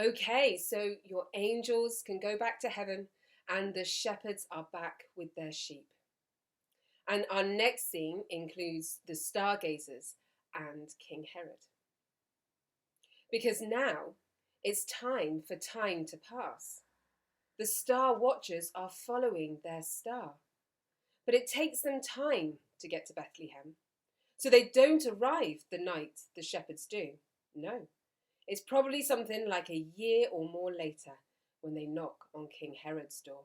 Okay, so your angels can go back to heaven and the shepherds are back with their sheep. And our next scene includes the stargazers and King Herod. Because now it's time for time to pass. The star watchers are following their star, but it takes them time to get to Bethlehem. So they don't arrive the night the shepherds do. No, it's probably something like a year or more later when they knock on King Herod's door.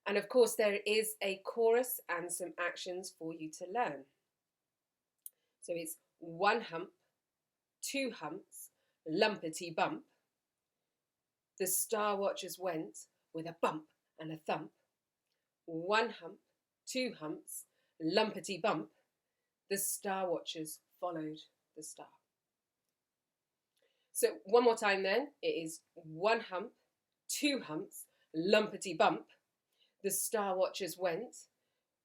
And of course, there is a chorus and some actions for you to learn. So it's one hump, two humps, lumpety bump. The star watchers went with a bump and a thump. One hump, two humps, lumpety bump. The star watchers followed the star. So one more time then, it is one hump, two humps, lumpety bump. The star watchers went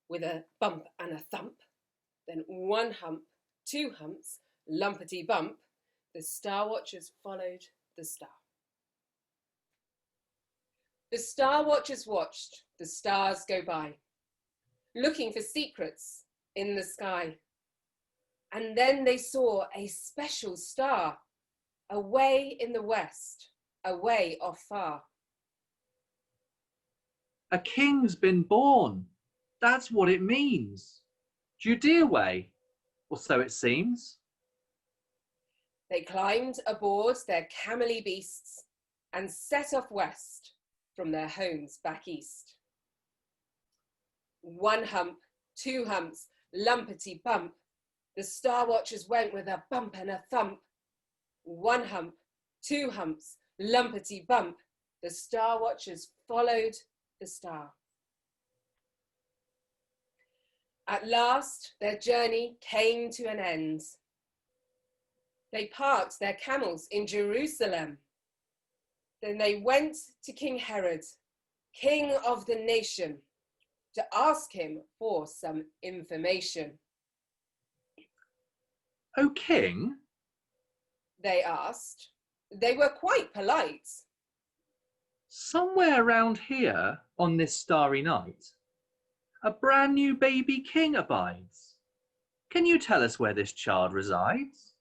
with a bump and a thump. Then one hump, two humps, lumpety bump. The star watchers followed the star. The star watchers watched the stars go by, looking for secrets in the sky. And then they saw a special star away in the west, away off far. A king's been born. That's what it means. Judea way, or so it seems. They climbed aboard their camely beasts and set off west from their homes back east. One hump, two humps, lumpety bump. The star watchers went with a bump and a thump. One hump, two humps, lumpety bump. The star watchers followed the star. At last, their journey came to an end. They parked their camels in Jerusalem. Then they went to King Herod, king of the nation, to ask him for some information. O king, They asked. They were quite polite. somewhere around here on this starry night, a brand new baby king abides. Can you tell us where this child resides?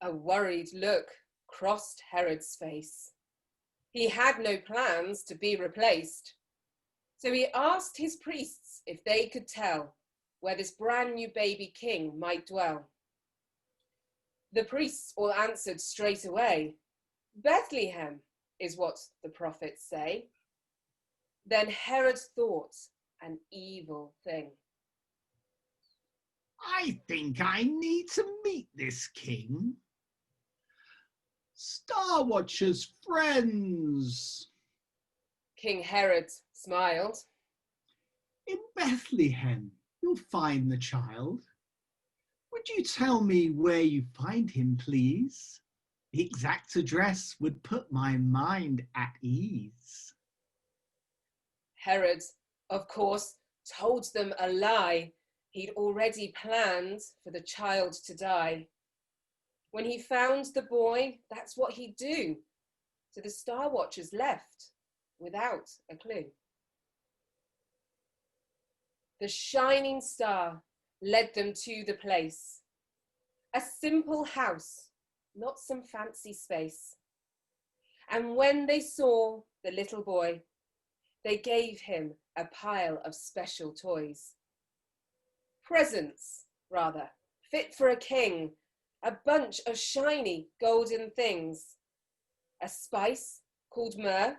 A worried look crossed Herod's face. He had no plans to be replaced. So he asked his priests if they could tell where this brand new baby king might dwell. The priests all answered straight away, Bethlehem is what the prophets say. Then Herod thought an evil thing. I think I need to meet this king. Star Watcher's friends. King Herod smiled. In Bethlehem, you'll find the child. Would you tell me where you find him, please? The exact address would put my mind at ease. Herod, of course, told them a lie. He'd already planned for the child to die. When he found the boy, that's what he'd do. So the star watchers left without a clue. The shining star led them to the place. A simple house, not some fancy space. And when they saw the little boy, they gave him a pile of special toys. Presents, rather, fit for a king, a bunch of shiny golden things, a spice called myrrh,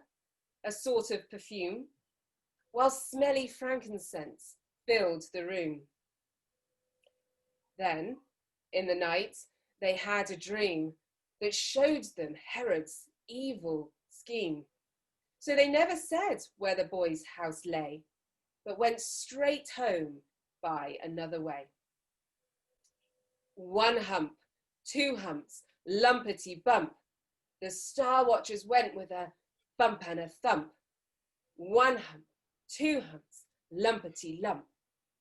a sort of perfume, while smelly frankincense filled the room. Then, in the night, they had a dream that showed them Herod's evil scheme. So they never said where the boy's house lay, but went straight home by another way. One hump, two humps, lumpety bump. The star watchers went with a bump and a thump. One hump, two humps, lumpety lump.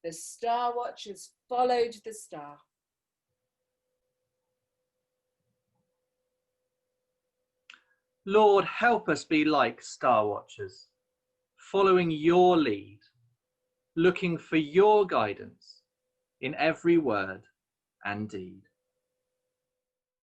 The star watchers followed the star. Lord, help us be like star watchers, following your lead, looking for your guidance in every word and deed.